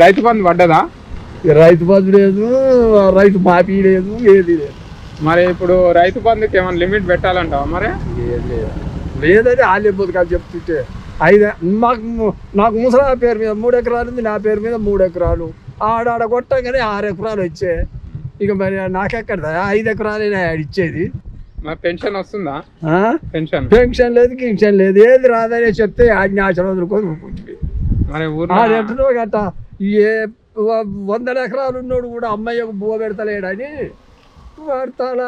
రైతు బంధు పడ్డదా? రైతు బంధు లేదు, రైతు మాఫీ లేదు, ఏది లేదు. మరి ఇప్పుడు రైతు బంధుకి ఏమైనా లిమిట్ పెట్టాలంటావా? మరి లేదని వాళ్ళే బతుకాలు చెప్తుంటే నాకు ముసలా పేరు మీద 3 ఎకరాలు ఉంది, నా పేరు మీద 3 ఎకరాలు. ఆడ కొట్టగానే 6 ఎకరాలు వచ్చే. ఇక మరి నాకెక్కడ 5 ఎకరాలైనా ఇచ్చేది. మరి పెన్షన్ వస్తుందా? పెన్షన్ లేదు, కిన్షన్ లేదు, ఏది రాదనే చెప్తే ఆజ్ఞాచరం వదులుకొని మరి ఊర్లో గట్ట ఏ 100 ఎకరాలు ఉన్నోడు కూడా అమ్మయ్యకు బువ్వ పెడతలేడని వాడతాడా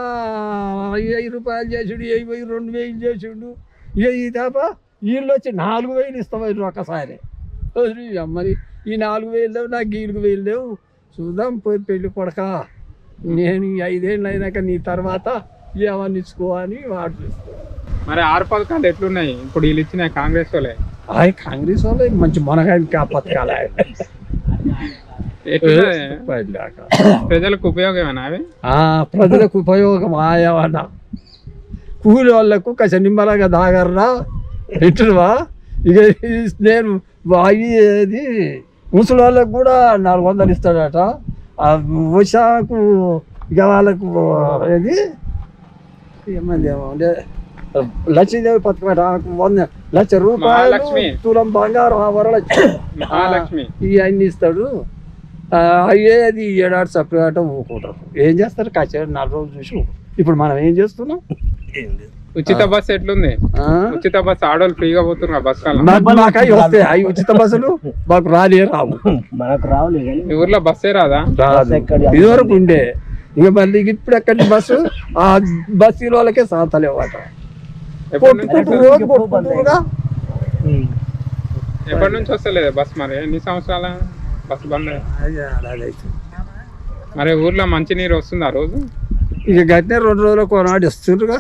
1000 రూపాయలు చేసిండు, 2000 చేసిండు. ఇక ఈ తప్ప వీళ్ళు వచ్చి 4000 ఇస్తామని ఒకసారి. మరి ఈ 4000 లేవు, నాకు 4000 లేవు. చూద్దాం పోయి పెళ్ళి కొడక, నేను 5 ఏళ్ళు అయినాక నీ తర్వాత ఏమని ఇచ్చుకోవని వాడు చూసుకో. మరి 6 పథకాలు ఎట్లున్నాయి ఇప్పుడు వీళ్ళు ఇచ్చిన కాంగ్రెస్ వాళ్ళే? కాంగ్రెస్ వాళ్ళే మంచి మనగానికి ఆ పథకాలు ప్రజలకు ఉపయోగమేనా అవి? ప్రజలకు ఉపయోగం ఆయవన్నా. కూలి వాళ్ళకు కస నిమ్మలంగా దాగర్రా ఎట్టువా. ఇక నేను అది ముసలి వాళ్ళకు కూడా 400 ఇస్తాడట. ఉషాకు ఇక వాళ్ళకు ఏది ఏమంది ఏమో అంటే లక్ష్మీదేవి పథకం 100 లక్ష రూపాయలు, తులం బంగారం, వరలక్ష్మి ఇవన్నీ ఇస్తాడు. అయ్యేది 7 ఆడు సపరేట్ ఊకుంటారు. ఏం చేస్తారు? కాసేపు 4 రోజులు చూసి. ఇప్పుడు మనం ఏం చేస్తున్నాం? ఉచిత బస్సు ఎట్లుంది? ఉచిత బస్సు ఆడవాళ్ళు ఫ్రీగా పోతున్నారు బస్ మాకు వస్తాయి అవి ఉచిత బస్సులు. మాకు రావు, మనకు రావులే. ఈ ఊర్లో బస్సే రాదా? రాదు. ఇదివరకు ఉండే. ఇక మళ్ళీ ఇప్పుడు ఎక్కడి బస్సు ఆ బస్సు వాళ్ళకే సాతలేవాట. ఎప్పటి నుంచి వస్తలేదు బస్? మరి ఎన్ని సంవత్సరాల బస్ బంద్? మరి ఊర్లో మంచినీరు వస్తుందా రోజు? ఇక గట్టినే 2 రోజులు కొనాడు ఇస్తుండ్రుగా.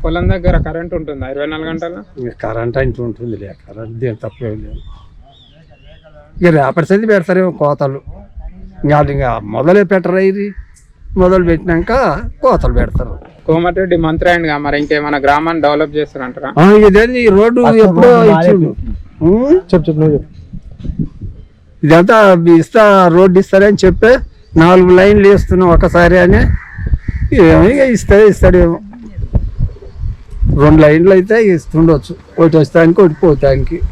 పొలం దగ్గర కరెంట్ ఉంటుందా 24 గంటలు? కరెంట్ అంటే ఉంటుంది. కరెంట్ దేని తప్పేం లేదు. ఇక రేపటి సంది పెడతారేమో కోతలు. ఇంకా మొదలే పెట్టరు. ఇది మొదలు పెట్టినాక కోతలు పెడతారు. కోమటిరెడ్డి మంత్రి అయిందిగా, మరి ఇంకేమైనా గ్రామాన్ని డెవలప్ చేస్తారంటారా? ఇదేంటి ఈ రోడ్డు ఎప్పుడో ఇచ్చిండు. చెప్పు. ఇదంతా రోడ్డు ఇస్తారని చెప్పే 4 లైన్లు వేస్తున్నాం ఒకసారి అని. ఇక ఇస్తాడేమో. 2 లైన్లు అయితే ఇస్తుండొచ్చు. ఒకటి వస్తానికి, ఒకటి పోతానికి.